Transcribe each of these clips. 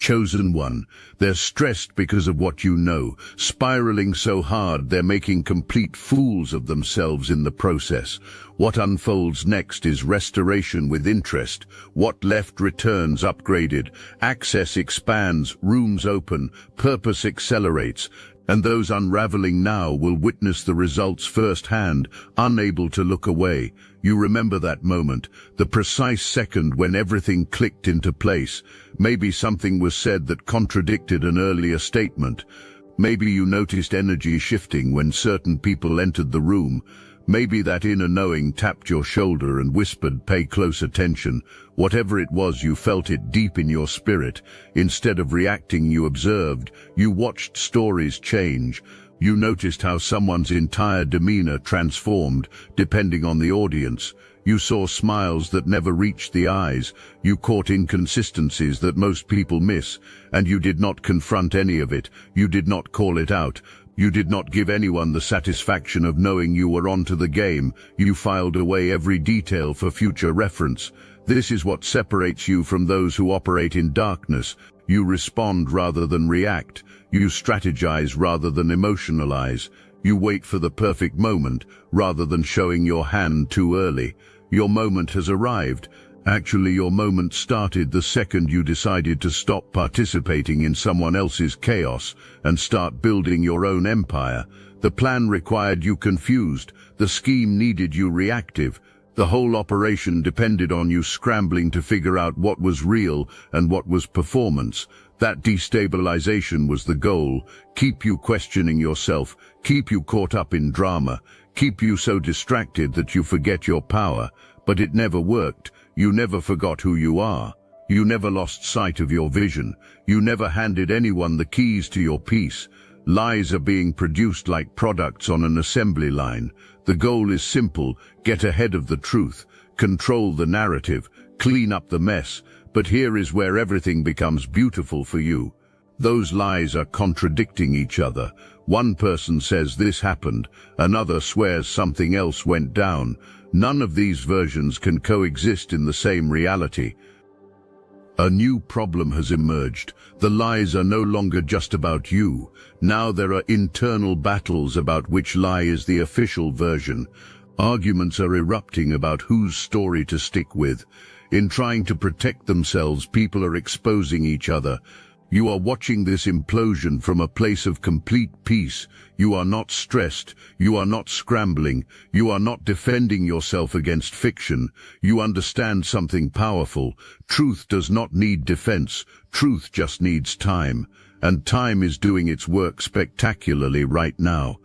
chosen one. They're stressed because of what you know, spiraling so hard they're making complete fools of themselves in the process. What unfolds next is restoration with interest. What left returns upgraded. Access expands, rooms open, purpose accelerates. And those unraveling now will witness the results firsthand, unable to look away. You remember that moment, the precise second when everything clicked into place. Maybe something was said that contradicted an earlier statement. Maybe you noticed energy shifting when certain people entered the room. Maybe that inner knowing tapped your shoulder and whispered, "Pay close attention." Whatever it was, you felt it deep in your spirit. Instead of reacting, you observed. You watched stories change. You noticed how someone's entire demeanor transformed, depending on the audience. You saw smiles that never reached the eyes. You caught inconsistencies that most people miss. And you did not confront any of it. You did not call it out. You did not give anyone the satisfaction of knowing you were onto the game. You filed away every detail for future reference. This is what separates you from those who operate in darkness. You respond rather than react. You strategize rather than emotionalize. You wait for the perfect moment rather than showing your hand too early. Your moment has arrived. Actually, your moment started the second you decided to stop participating in someone else's chaos and start building your own empire. The plan required you confused. The scheme needed you reactive. The whole operation depended on you scrambling to figure out what was real and what was performance. That destabilization was the goal. Keep you questioning yourself, keep you caught up in drama, keep you so distracted that you forget your power. But it never worked. You never forgot who you are. You never lost sight of your vision. You never handed anyone the keys to your peace. Lies are being produced like products on an assembly line. The goal is simple: get ahead of the truth, control the narrative, clean up the mess. But here is where everything becomes beautiful for you. Those lies are contradicting each other. One person says this happened, another swears something else went down. None of these versions can coexist in the same reality. A new problem has emerged. The lies are no longer just about you. Now there are internal battles about which lie is the official version. Arguments are erupting about whose story to stick with. In trying to protect themselves, people are exposing each other. You are watching this implosion from a place of complete peace. You are not stressed. You are not scrambling. You are not defending yourself against fiction. You understand something powerful. Truth does not need defense. Truth just needs time. And time is doing its work spectacularly right now.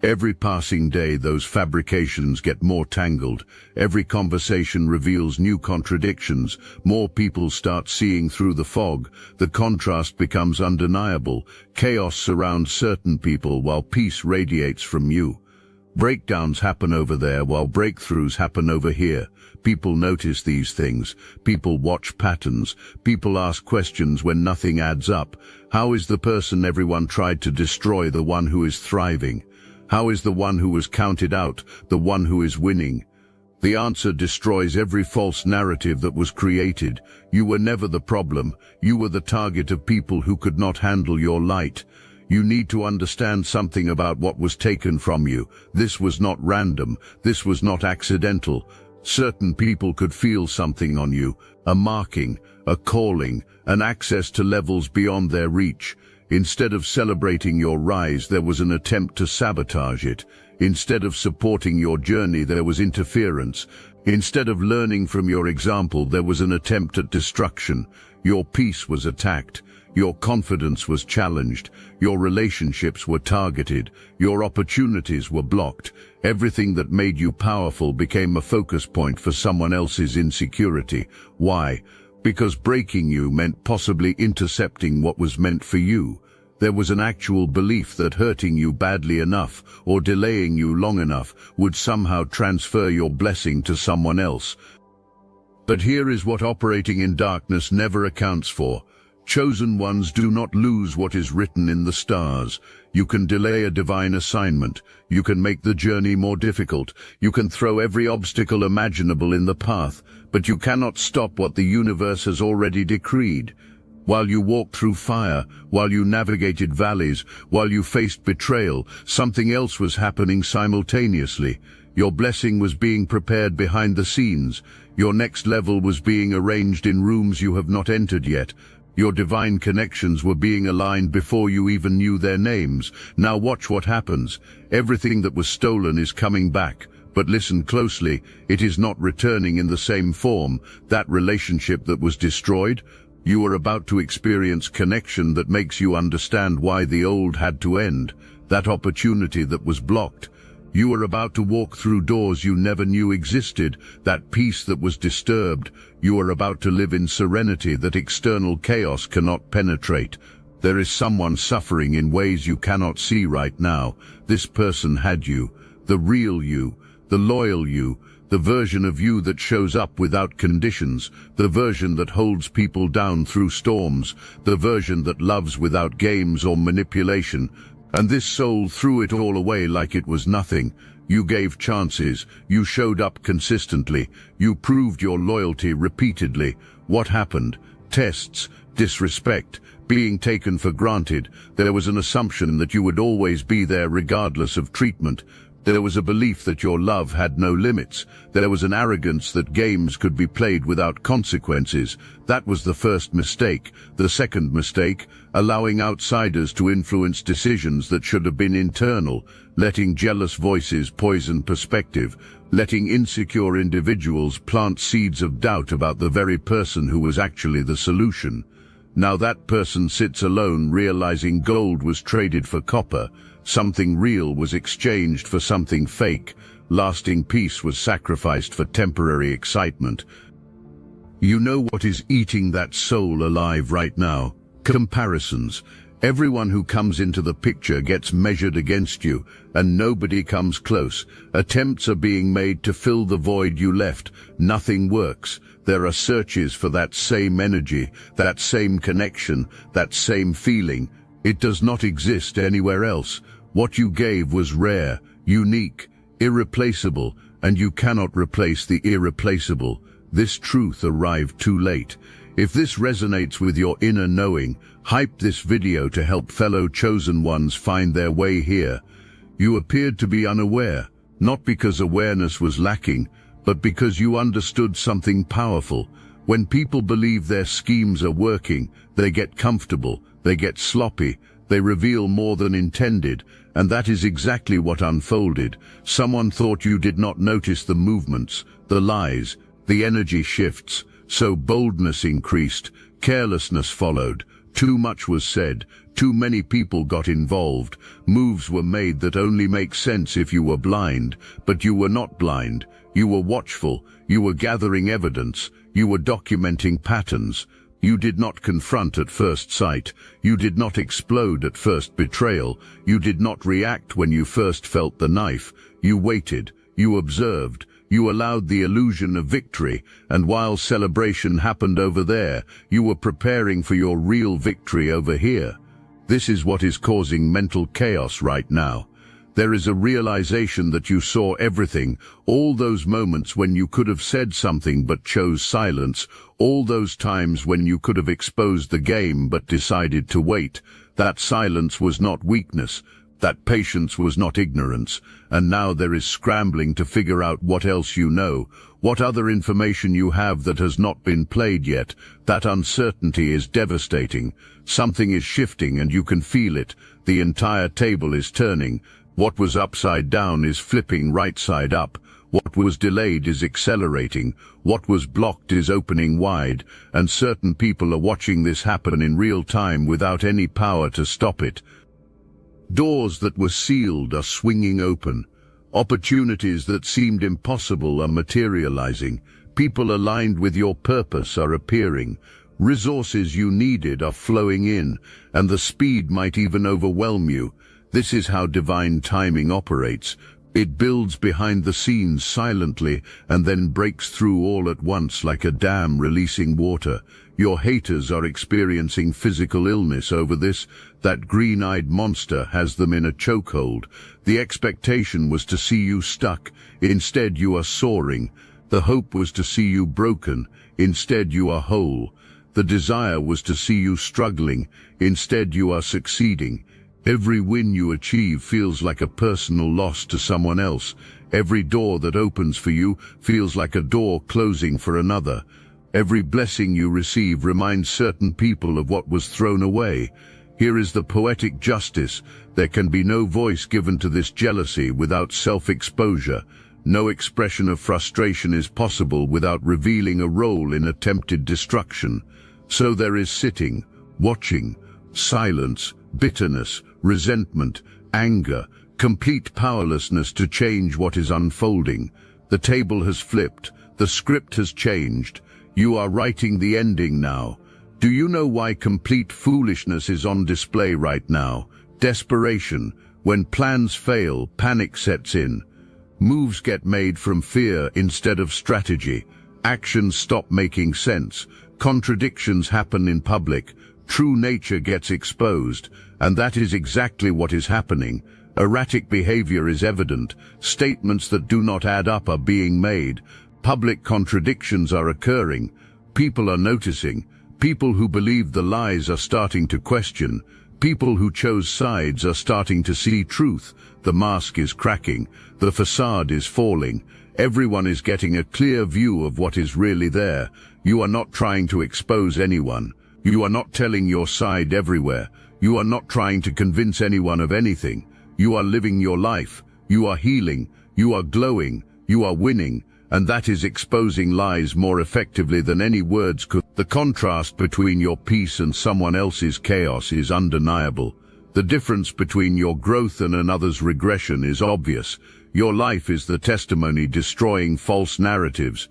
Every passing day, those fabrications get more tangled. Every conversation reveals new contradictions. More people start seeing through the fog. The contrast becomes undeniable. Chaos surrounds certain people while peace radiates from you. Breakdowns happen over there while breakthroughs happen over here. People notice these things. People watch patterns. People ask questions when nothing adds up. How is the person everyone tried to destroy the one who is thriving? How is the one who was counted out the one who is winning? The answer destroys every false narrative that was created. You were never the problem. You were the target of people who could not handle your light. You need to understand something about what was taken from you. This was not random. This was not accidental. Certain people could feel something on you, a marking, a calling, an access to levels beyond their reach. Instead of celebrating your rise, there was an attempt to sabotage it. Instead of supporting your journey, there was interference. Instead of learning from your example, there was an attempt at destruction. Your peace was attacked. Your confidence was challenged. Your relationships were targeted. Your opportunities were blocked. Everything that made you powerful became a focus point for someone else's insecurity. Why? Because breaking you meant possibly intercepting what was meant for you. There was an actual belief that hurting you badly enough or delaying you long enough would somehow transfer your blessing to someone else. But here is what operating in darkness never accounts for. Chosen ones do not lose what is written in the stars. You can delay a divine assignment. You can make the journey more difficult. You can throw every obstacle imaginable in the path, but you cannot stop what the universe has already decreed. While you walked through fire, while you navigated valleys, while you faced betrayal, something else was happening simultaneously. Your blessing was being prepared behind the scenes. Your next level was being arranged in rooms you have not entered yet. Your divine connections were being aligned before you even knew their names. Now watch what happens. Everything that was stolen is coming back. But listen closely, it is not returning in the same form. That relationship that was destroyed, you are about to experience connection that makes you understand why the old had to end. That opportunity that was blocked. You are about to walk through doors you never knew existed. That peace that was disturbed. You are about to live in serenity that external chaos cannot penetrate. There is someone suffering in ways you cannot see right now. This person had you, the real you, the loyal you, the version of you that shows up without conditions, the version that holds people down through storms, the version that loves without games or manipulation. And this soul threw it all away like it was nothing. You gave chances, you showed up consistently, you proved your loyalty repeatedly. What happened? Tests, disrespect, being taken for granted. There was an assumption that you would always be there regardless of treatment. There was a belief that your love had no limits. There was an arrogance that games could be played without consequences. That was the first mistake. The second mistake, allowing outsiders to influence decisions that should have been internal, letting jealous voices poison perspective, letting insecure individuals plant seeds of doubt about the very person who was actually the solution. Now that person sits alone, realizing gold was traded for copper. Something real was exchanged for something fake. Lasting peace was sacrificed for temporary excitement. You know what is eating that soul alive right now? Comparisons. Everyone who comes into the picture gets measured against you, and nobody comes close. Attempts are being made to fill the void you left. Nothing works. There are searches for that same energy, that same connection, that same feeling. It does not exist anywhere else. What you gave was rare, unique, irreplaceable, and you cannot replace the irreplaceable. This truth arrived too late. If this resonates with your inner knowing, hype this video to help fellow chosen ones find their way here. You appeared to be unaware, not because awareness was lacking, but because you understood something powerful. When people believe their schemes are working, they get comfortable, they get sloppy, they reveal more than intended, and that is exactly what unfolded. Someone thought you did not notice the movements, the lies, the energy shifts, so boldness increased, carelessness followed. Too much was said, too many people got involved. Moves were made that only make sense if you were blind, but you were not blind. You were watchful, you were gathering evidence, you were documenting patterns. You did not confront at first sight. You did not explode at first betrayal. You did not react when you first felt the knife. You waited. You observed. You allowed the illusion of victory, and while celebration happened over there, you were preparing for your real victory over here. This is what is causing mental chaos right now. There is a realization that you saw everything, all those moments when you could have said something but chose silence, all those times when you could have exposed the game but decided to wait. That silence was not weakness, that patience was not ignorance, and now there is scrambling to figure out what else you know, what other information you have that has not been played yet. That uncertainty is devastating. Something is shifting and you can feel it. The entire table is turning. What was upside down is flipping right side up. What was delayed is accelerating. What was blocked is opening wide, and certain people are watching this happen in real time without any power to stop it. Doors that were sealed are swinging open. Opportunities that seemed impossible are materializing. People aligned with your purpose are appearing. Resources you needed are flowing in, and the speed might even overwhelm you. This is how divine timing operates. It builds behind the scenes silently and then breaks through all at once like a dam releasing water. Your haters are experiencing physical illness over this. That green-eyed monster has them in a chokehold. The expectation was to see you stuck. Instead, you are soaring. The hope was to see you broken. Instead, you are whole. The desire was to see you struggling. Instead, you are succeeding. Every win you achieve feels like a personal loss to someone else. Every door that opens for you feels like a door closing for another. Every blessing you receive reminds certain people of what was thrown away. Here is the poetic justice. There can be no voice given to this jealousy without self-exposure. No expression of frustration is possible without revealing a role in attempted destruction. So there is sitting, watching, silence, bitterness, resentment, anger, complete powerlessness to change what is unfolding. The table has flipped. The script has changed. You are writing the ending now. Do you know why complete foolishness is on display right now? Desperation. When plans fail, panic sets in. Moves get made from fear instead of strategy. Actions stop making sense. Contradictions happen in public. True nature gets exposed. And that is exactly what is happening. Erratic behavior is evident. Statements that do not add up are being made. Public contradictions are occurring. People are noticing. People who believe the lies are starting to question. People who chose sides are starting to see truth. The mask is cracking. The facade is falling. Everyone is getting a clear view of what is really there. You are not trying to expose anyone. You are not telling your side everywhere. You are not trying to convince anyone of anything. You are living your life. You are healing. You are glowing. You are winning. And that is exposing lies more effectively than any words could. The contrast between your peace and someone else's chaos is undeniable. The difference between your growth and another's regression is obvious. Your life is the testimony destroying false narratives.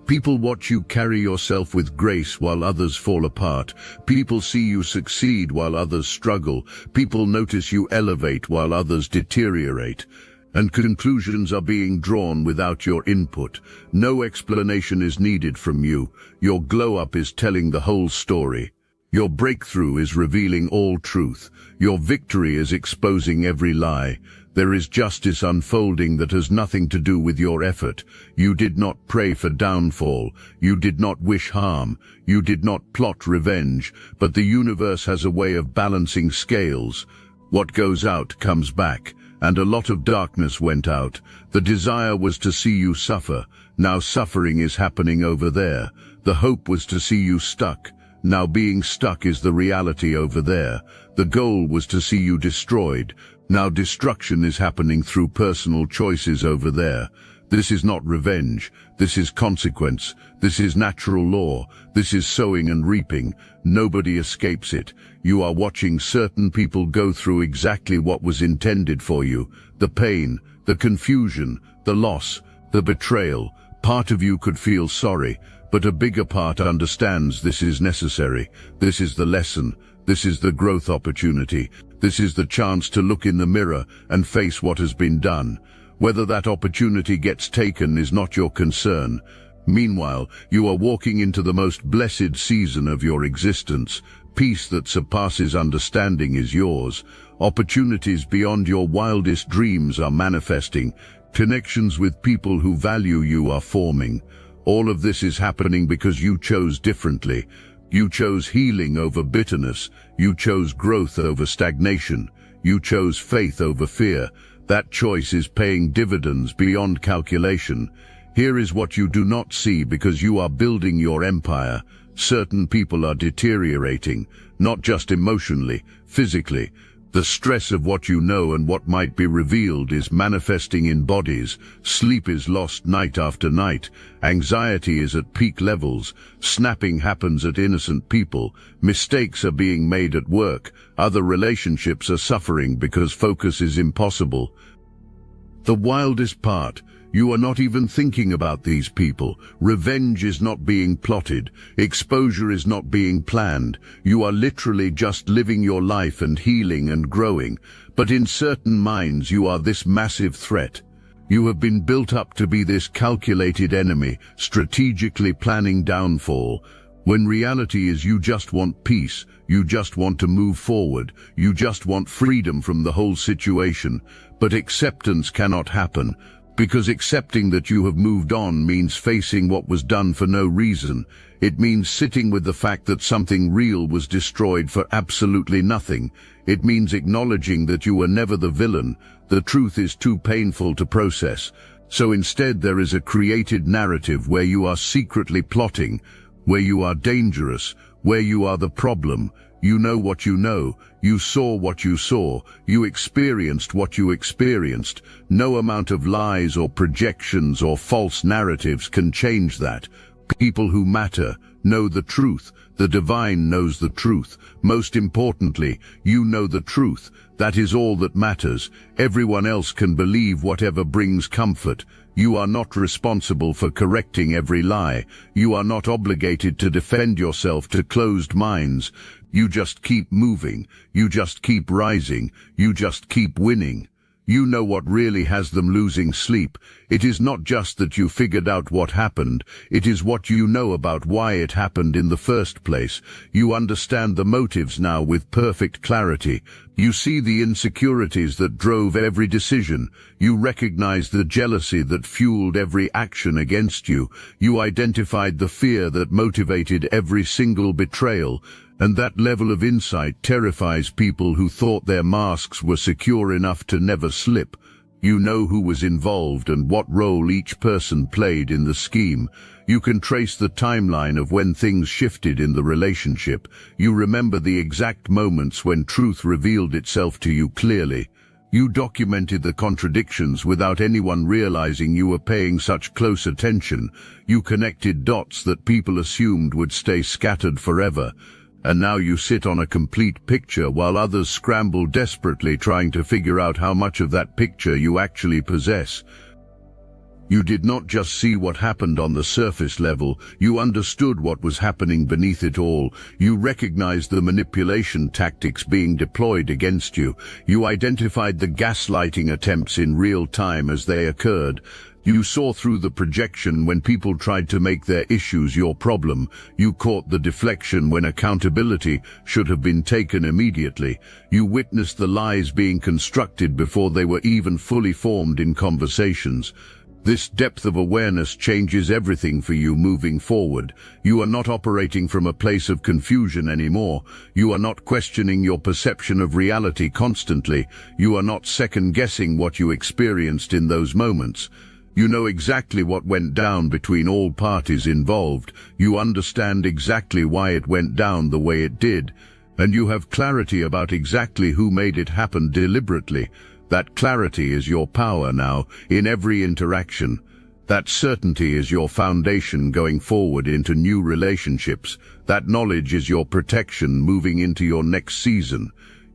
People watch you carry yourself with grace while others fall apart. People see you succeed while others struggle. People notice you elevate while others deteriorate. And conclusions are being drawn without your input. No explanation is needed from you. Your glow-up is telling the whole story. Your breakthrough is revealing all truth. Your victory is exposing every lie. There is justice unfolding that has nothing to do with your effort. You did not pray for downfall. You did not wish harm. You did not plot revenge. But the universe has a way of balancing scales. What goes out comes back. And a lot of darkness went out. The desire was to see you suffer. Now suffering is happening over there. The hope was to see you stuck. Now being stuck is the reality over there. The goal was to see you destroyed. Now destruction is happening through personal choices over there. This is not revenge. This is consequence. This is natural law. This is sowing and reaping. Nobody escapes it. You are watching certain people go through exactly what was intended for you. The pain, the confusion, the loss, the betrayal. Part of you could feel sorry, but a bigger part understands this is necessary. This is the lesson. This is the growth opportunity. This is the chance to look in the mirror and face what has been done. Whether that opportunity gets taken is not your concern. Meanwhile, you are walking into the most blessed season of your existence. Peace that surpasses understanding is yours. Opportunities beyond your wildest dreams are manifesting. Connections with people who value you are forming. All of this is happening because you chose differently. You chose healing over bitterness. You chose growth over stagnation. You chose faith over fear. That choice is paying dividends beyond calculation. Here is what you do not see because you are building your empire. Certain people are deteriorating, not just emotionally, physically. The stress of what you know and what might be revealed is manifesting in bodies. Sleep is lost night after night. Anxiety is at peak levels. Snapping happens at innocent people. Mistakes are being made at work. Other relationships are suffering because focus is impossible. The wildest part, you are not even thinking about these people. Revenge is not being plotted. Exposure is not being planned. You are literally just living your life and healing and growing. But in certain minds, you are this massive threat. You have been built up to be this calculated enemy, strategically planning downfall. When reality is you just want peace, you just want to move forward, you just want freedom from the whole situation. But acceptance cannot happen. Because accepting that you have moved on means facing what was done for no reason. It means sitting with the fact that something real was destroyed for absolutely nothing. It means acknowledging that you were never the villain. The truth is too painful to process. So instead there is a created narrative where you are secretly plotting, where you are dangerous, where you are the problem. You know what you know, you saw what you saw, you experienced what you experienced. No amount of lies or projections or false narratives can change that. People who matter know the truth. The divine knows the truth. Most importantly, you know the truth. That is all that matters. Everyone else can believe whatever brings comfort. You are not responsible for correcting every lie. You are not obligated to defend yourself to closed minds. You just keep moving. You just keep rising. You just keep winning. You know what really has them losing sleep. It is not just that you figured out what happened. It is what you know about why it happened in the first place. You understand the motives now with perfect clarity. You see the insecurities that drove every decision. You recognize the jealousy that fueled every action against you. You identified the fear that motivated every single betrayal. And that level of insight terrifies people who thought their masks were secure enough to never slip. You know who was involved and what role each person played in the scheme. You can trace the timeline of when things shifted in the relationship. You remember the exact moments when truth revealed itself to you clearly. You documented the contradictions without anyone realizing you were paying such close attention. You connected dots that people assumed would stay scattered forever. And now you sit on a complete picture while others scramble desperately trying to figure out how much of that picture you actually possess. You did not just see what happened on the surface level, you understood what was happening beneath it all. You recognized the manipulation tactics being deployed against you. You identified the gaslighting attempts in real time as they occurred. You saw through the projection when people tried to make their issues your problem. You caught the deflection when accountability should have been taken immediately. You witnessed the lies being constructed before they were even fully formed in conversations. This depth of awareness changes everything for you moving forward. You are not operating from a place of confusion anymore. You are not questioning your perception of reality constantly. You are not second-guessing what you experienced in those moments. You know exactly what went down between all parties involved. You understand exactly why it went down the way it did. And you have clarity about exactly who made it happen deliberately. That clarity is your power now, in every interaction. That certainty is your foundation going forward into new relationships. That knowledge is your protection moving into your next season.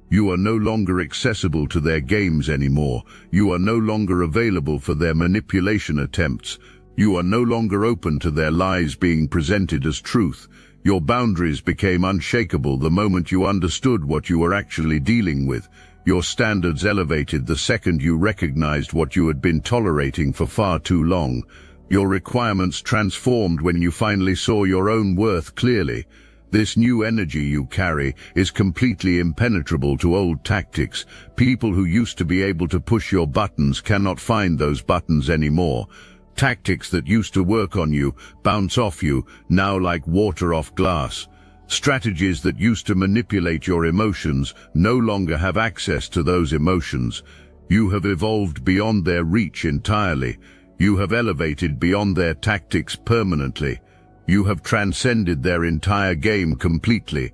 You are no longer accessible to their games anymore. You are no longer available for their manipulation attempts. You are no longer open to their lies being presented as truth. Your boundaries became unshakable the moment you understood what you were actually dealing with. Your standards elevated the second you recognized what you had been tolerating for far too long. Your requirements transformed when you finally saw your own worth clearly. This new energy you carry is completely impenetrable to old tactics. People who used to be able to push your buttons cannot find those buttons anymore. Tactics that used to work on you bounce off you, now like water off glass. Strategies that used to manipulate your emotions no longer have access to those emotions. You have evolved beyond their reach entirely. You have elevated beyond their tactics permanently. You have transcended their entire game completely.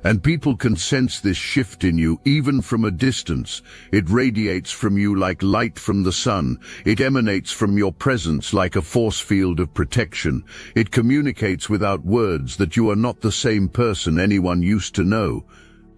And people can sense this shift in you even from a distance. It radiates from you like light from the sun. It emanates from your presence like a force field of protection. It communicates without words that you are not the same person anyone used to know.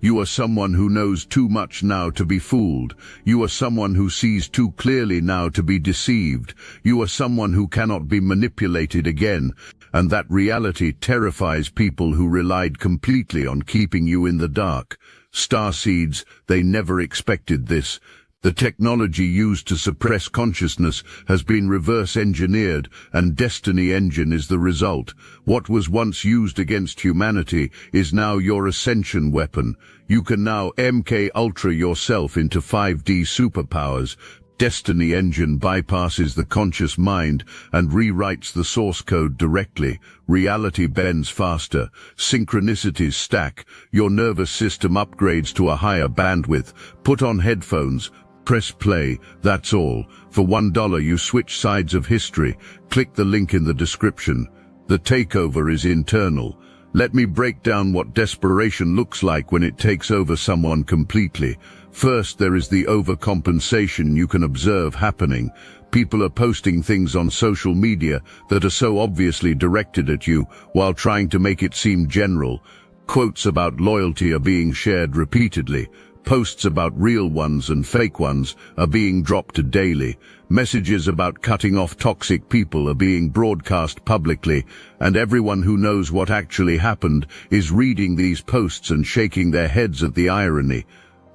You are someone who knows too much now to be fooled. You are someone who sees too clearly now to be deceived. You are someone who cannot be manipulated again. And that reality terrifies people who relied completely on keeping you in the dark. Starseeds, they never expected this. The technology used to suppress consciousness has been reverse-engineered, and Destiny Engine is the result. What was once used against humanity is now your ascension weapon. You can now MK Ultra yourself into 5D superpowers. Destiny engine bypasses the conscious mind and rewrites the source code directly. Reality bends faster. Synchronicities stack. Your nervous system upgrades to a higher bandwidth. Put on headphones. Press play. That's all. For $1 you switch sides of history. Click the link in the description. The takeover is internal. Let me break down what desperation looks like when it takes over someone completely. First, there is the overcompensation you can observe happening. People are posting things on social media that are so obviously directed at you while trying to make it seem general. Quotes about loyalty are being shared repeatedly. Posts about real ones and fake ones are being dropped daily. Messages about cutting off toxic people are being broadcast publicly, and everyone who knows what actually happened is reading these posts and shaking their heads at the irony.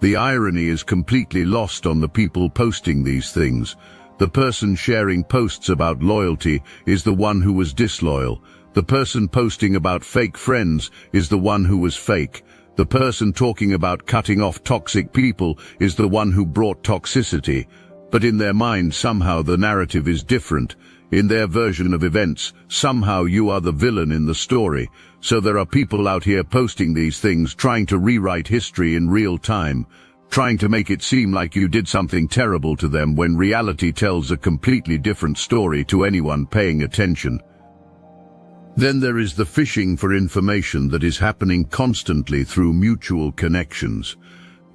The irony is completely lost on the people posting these things. The person sharing posts about loyalty is the one who was disloyal. The person posting about fake friends is the one who was fake. The person talking about cutting off toxic people is the one who brought toxicity. But in their mind, somehow the narrative is different. In their version of events, somehow you are the villain in the story. So there are people out here posting these things, trying to rewrite history in real time, trying to make it seem like you did something terrible to them when reality tells a completely different story to anyone paying attention. Then there is the fishing for information that is happening constantly through mutual connections.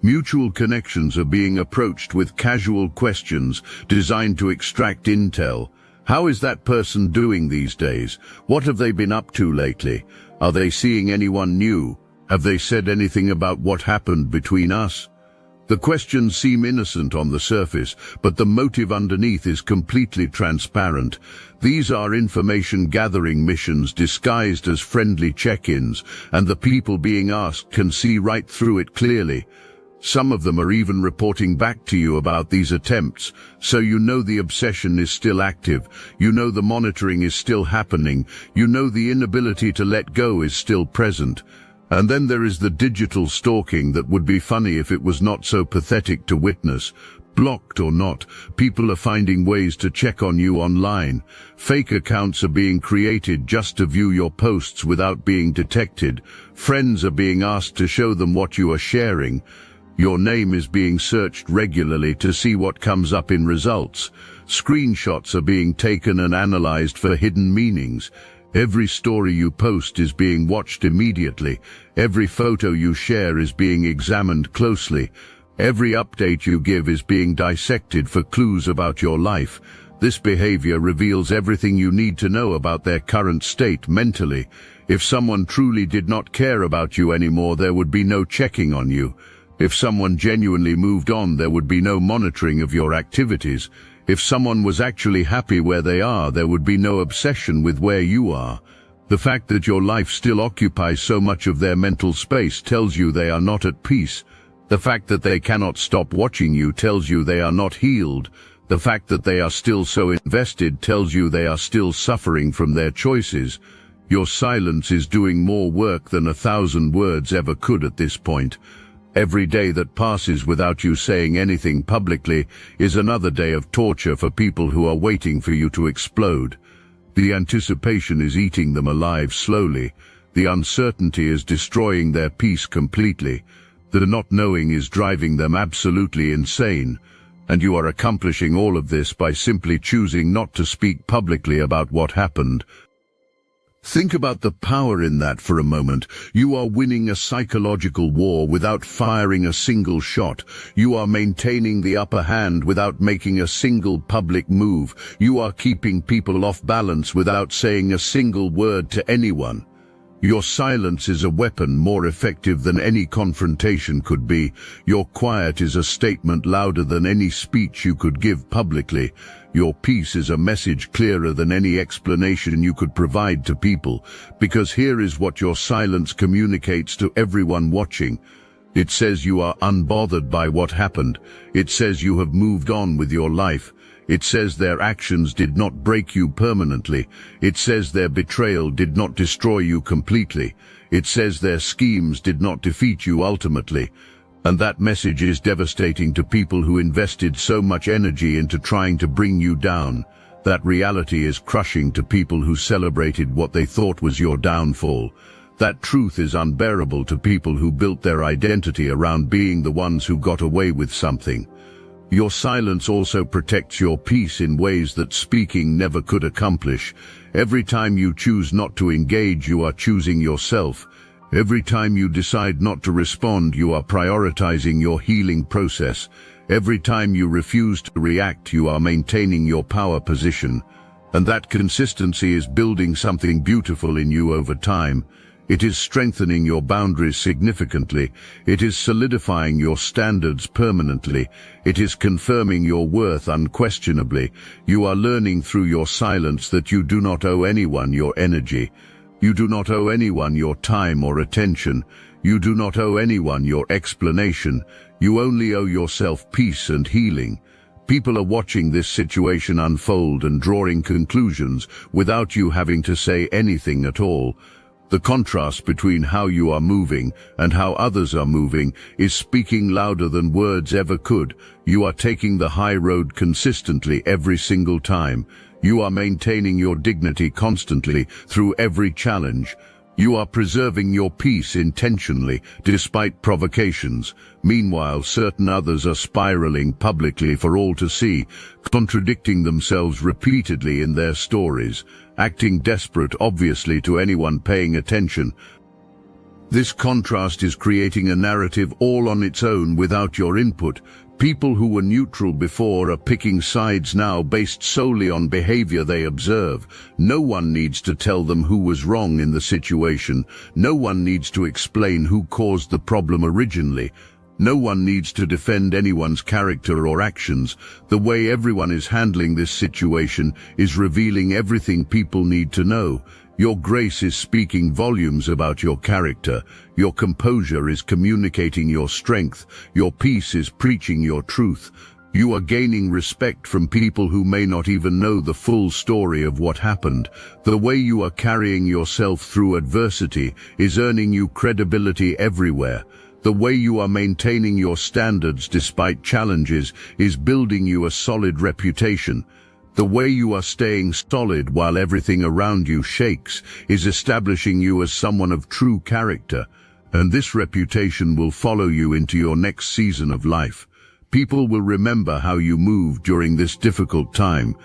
Mutual connections are being approached with casual questions designed to extract intel. How is that person doing these days? What have they been up to lately? Are they seeing anyone new? Have they said anything about what happened between us? The questions seem innocent on the surface, but the motive underneath is completely transparent. These are information-gathering missions disguised as friendly check-ins, and the people being asked can see right through it clearly. Some of them are even reporting back to you about these attempts, so you know the obsession is still active, you know the monitoring is still happening, you know the inability to let go is still present. And then there is the digital stalking that would be funny if it was not so pathetic to witness. Blocked or not, people are finding ways to check on you online. Fake accounts are being created just to view your posts without being detected. Friends are being asked to show them what you are sharing. Your name is being searched regularly to see what comes up in results. Screenshots are being taken and analyzed for hidden meanings. Every story you post is being watched immediately. Every photo you share is being examined closely. Every update you give is being dissected for clues about your life. This behavior reveals everything you need to know about their current state mentally. If someone truly did not care about you anymore, there would be no checking on you. If someone genuinely moved on, there would be no monitoring of your activities. If someone was actually happy where they are, there would be no obsession with where you are. The fact that your life still occupies so much of their mental space tells you they are not at peace. The fact that they cannot stop watching you tells you they are not healed. The fact that they are still so invested tells you they are still suffering from their choices. Your silence is doing more work than 1,000 words ever could at this point. Every day that passes without you saying anything publicly is another day of torture for people who are waiting for you to explode. The anticipation is eating them alive slowly. The uncertainty is destroying their peace completely. The not knowing is driving them absolutely insane. And you are accomplishing all of this by simply choosing not to speak publicly about what happened. Think about the power in that for a moment. You are winning a psychological war without firing a single shot. You are maintaining the upper hand without making a single public move. You are keeping people off balance without saying a single word to anyone. Your silence is a weapon more effective than any confrontation could be. Your quiet is a statement louder than any speech you could give publicly. Your peace is a message clearer than any explanation you could provide to people, because here is what your silence communicates to everyone watching. It says you are unbothered by what happened. It says you have moved on with your life. It says their actions did not break you permanently. It says their betrayal did not destroy you completely. It says their schemes did not defeat you ultimately. And that message is devastating to people who invested so much energy into trying to bring you down. That reality is crushing to people who celebrated what they thought was your downfall. That truth is unbearable to people who built their identity around being the ones who got away with something. Your silence also protects your peace in ways that speaking never could accomplish. Every time you choose not to engage, you are choosing yourself. Every time you decide not to respond, you are prioritizing your healing process. Every time you refuse to react, you are maintaining your power position. And that consistency is building something beautiful in you over time. It is strengthening your boundaries significantly. It is solidifying your standards permanently. It is confirming your worth unquestionably. You are learning through your silence that you do not owe anyone your energy. You do not owe anyone your time or attention. You do not owe anyone your explanation. You only owe yourself peace and healing. People are watching this situation unfold and drawing conclusions without you having to say anything at all. The contrast between how you are moving and how others are moving is speaking louder than words ever could. You are taking the high road consistently every single time. You are maintaining your dignity constantly through every challenge. You are preserving your peace intentionally, despite provocations. Meanwhile, certain others are spiraling publicly for all to see, contradicting themselves repeatedly in their stories, acting desperate obviously to anyone paying attention. This contrast is creating a narrative all on its own without your input. People who were neutral before are picking sides now based solely on behavior they observe. No one needs to tell them who was wrong in the situation. No one needs to explain who caused the problem originally. No one needs to defend anyone's character or actions. The way everyone is handling this situation is revealing everything people need to know. Your grace is speaking volumes about your character. Your composure is communicating your strength. Your peace is preaching your truth. You are gaining respect from people who may not even know the full story of what happened. The way you are carrying yourself through adversity is earning you credibility everywhere. The way you are maintaining your standards despite challenges is building you a solid reputation. The way you are staying solid while everything around you shakes is establishing you as someone of true character, and this reputation will follow you into your next season of life. People will remember how you moved during this difficult time.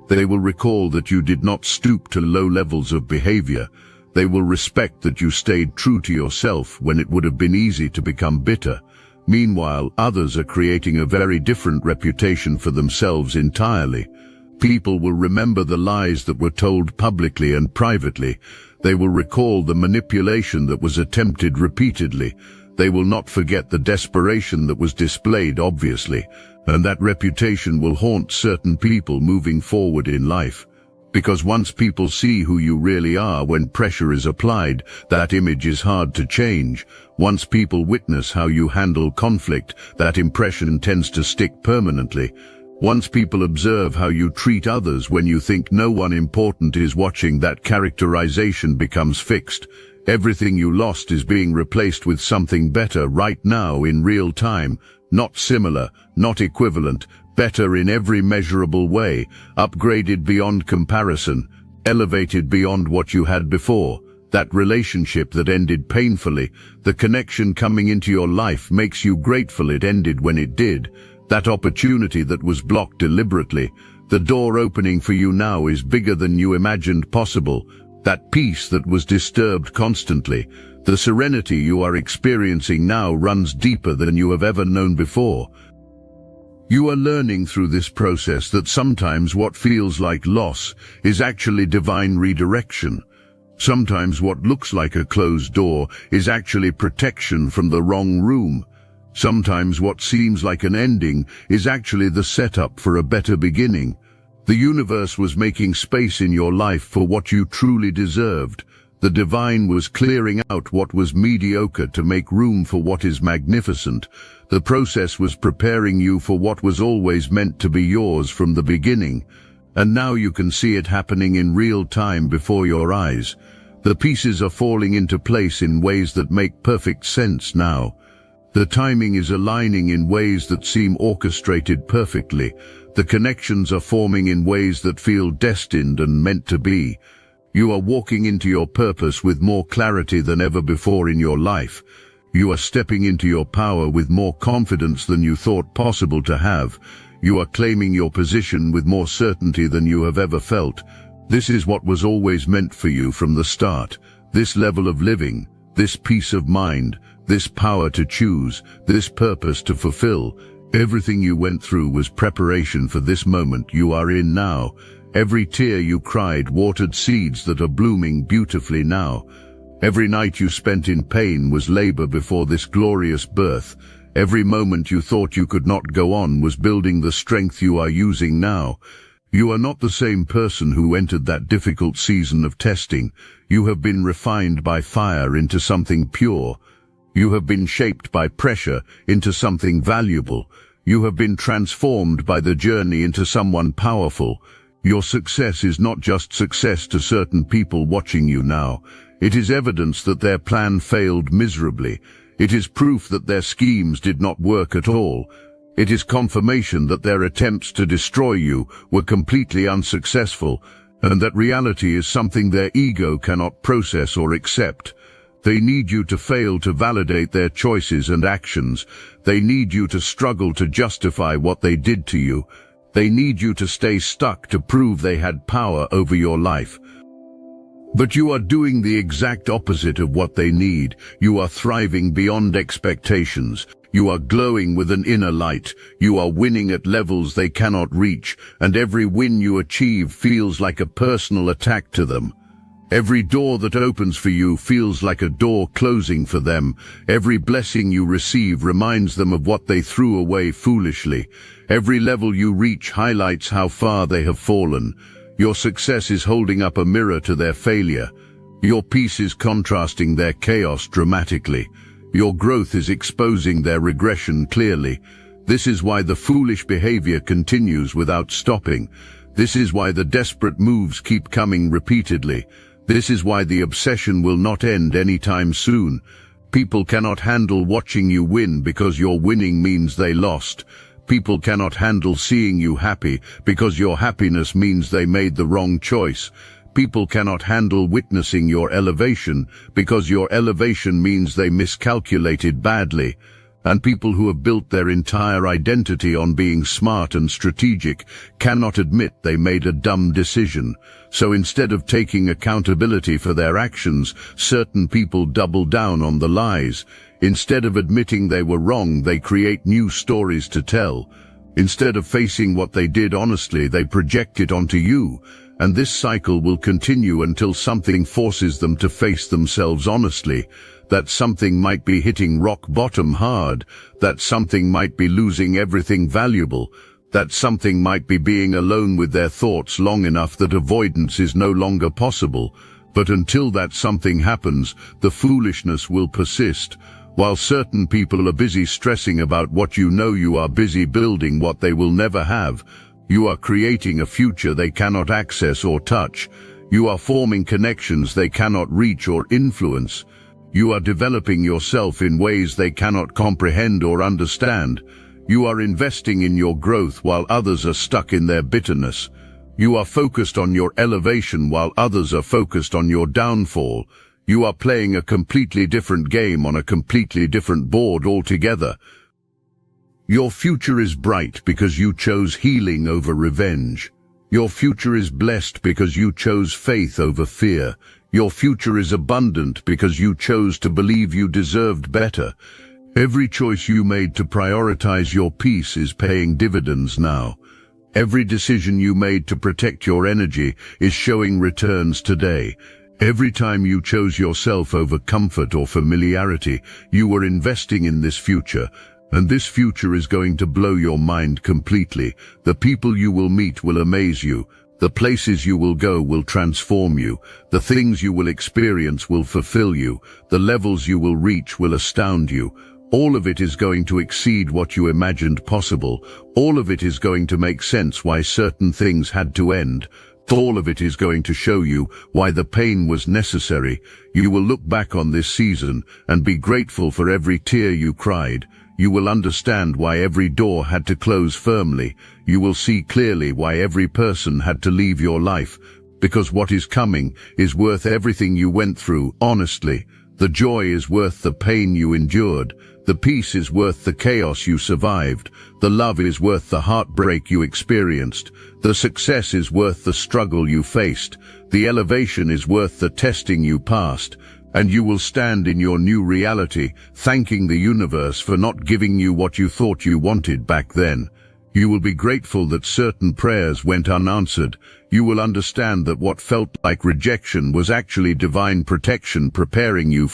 They will recall that you did not stoop to low levels of behavior. They will respect that you stayed true to yourself when it would have been easy to become bitter. Meanwhile, others are creating a very different reputation for themselves entirely. People will remember the lies that were told publicly and privately. They will recall the manipulation that was attempted repeatedly. They will not forget the desperation that was displayed obviously, and that reputation will haunt certain people moving forward in life. Because once people see who you really are when pressure is applied, that image is hard to change. Once people witness how you handle conflict, that impression tends to stick permanently. Once people observe how you treat others when you think no one important is watching, that characterization becomes fixed. Everything you lost is being replaced with something better right now in real time. Not similar, not equivalent, better in every measurable way, upgraded beyond comparison, elevated beyond what you had before. That relationship that ended painfully, the connection coming into your life makes you grateful it ended when it did. That opportunity that was blocked deliberately, the door opening for you now is bigger than you imagined possible. That peace that was disturbed constantly, the serenity you are experiencing now runs deeper than you have ever known before. You are learning through this process that sometimes what feels like loss is actually divine redirection. Sometimes what looks like a closed door is actually protection from the wrong room. Sometimes what seems like an ending is actually the setup for a better beginning. The universe was making space in your life for what you truly deserved. The divine was clearing out what was mediocre to make room for what is magnificent. The process was preparing you for what was always meant to be yours from the beginning. And now you can see it happening in real time before your eyes. The pieces are falling into place in ways that make perfect sense now. The timing is aligning in ways that seem orchestrated perfectly. The connections are forming in ways that feel destined and meant to be. You are walking into your purpose with more clarity than ever before in your life. You are stepping into your power with more confidence than you thought possible to have. You are claiming your position with more certainty than you have ever felt. This is what was always meant for you from the start. This level of living, this peace of mind, this power to choose, this purpose to fulfill. Everything you went through was preparation for this moment you are in now. Every tear you cried watered seeds that are blooming beautifully now. Every night you spent in pain was labor before this glorious birth. Every moment you thought you could not go on was building the strength you are using now. You are not the same person who entered that difficult season of testing. You have been refined by fire into something pure. You have been shaped by pressure into something valuable. You have been transformed by the journey into someone powerful. Your success is not just success to certain people watching you now. It is evidence that their plan failed miserably. It is proof that their schemes did not work at all. It is confirmation that their attempts to destroy you were completely unsuccessful, and that reality is something their ego cannot process or accept. They need you to fail to validate their choices and actions. They need you to struggle to justify what they did to you. They need you to stay stuck to prove they had power over your life. But you are doing the exact opposite of what they need. You are thriving beyond expectations. You are glowing with an inner light. You are winning at levels they cannot reach, and every win you achieve feels like a personal attack to them. Every door that opens for you feels like a door closing for them. Every blessing you receive reminds them of what they threw away foolishly. Every level you reach highlights how far they have fallen. Your success is holding up a mirror to their failure. Your peace is contrasting their chaos dramatically. Your growth is exposing their regression clearly. This is why the foolish behavior continues without stopping. This is why the desperate moves keep coming repeatedly. This is why the obsession will not end anytime soon. People cannot handle watching you win because your winning means they lost. People cannot handle seeing you happy because your happiness means they made the wrong choice. People cannot handle witnessing your elevation because your elevation means they miscalculated badly. And people who have built their entire identity on being smart and strategic cannot admit they made a dumb decision. So instead of taking accountability for their actions, certain people double down on the lies. Instead of admitting they were wrong, they create new stories to tell. Instead of facing what they did honestly, they project it onto you. And this cycle will continue until something forces them to face themselves honestly. That something might be hitting rock bottom hard. That something might be losing everything valuable. That something might be being alone with their thoughts long enough that avoidance is no longer possible. But until that something happens, the foolishness will persist. While certain people are busy stressing about what you are busy building what they will never have. You are creating a future they cannot access or touch. You are forming connections they cannot reach or influence. You are developing yourself in ways they cannot comprehend or understand. You are investing in your growth while others are stuck in their bitterness. You are focused on your elevation while others are focused on your downfall. You are playing a completely different game on a completely different board altogether. Your future is bright because you chose healing over revenge. Your future is blessed because you chose faith over fear. Your future is abundant because you chose to believe you deserved better. Every choice you made to prioritize your peace is paying dividends now. Every decision you made to protect your energy is showing returns today. Every time you chose yourself over comfort or familiarity, you were investing in this future. And this future is going to blow your mind completely. The people you will meet will amaze you. The places you will go will transform you. The things you will experience will fulfill you. The levels you will reach will astound you. All of it is going to exceed what you imagined possible. All of it is going to make sense why certain things had to end. All of it is going to show you why the pain was necessary. You will look back on this season and be grateful for every tear you cried. You will understand why every door had to close firmly. You will see clearly why every person had to leave your life, because what is coming is worth everything you went through, honestly. The joy is worth the pain you endured. The peace is worth the chaos you survived. The love is worth the heartbreak you experienced. The success is worth the struggle you faced. The elevation is worth the testing you passed. And you will stand in your new reality, thanking the universe for not giving you what you thought you wanted back then. You will be grateful that certain prayers went unanswered. You will understand that what felt like rejection was actually divine protection preparing you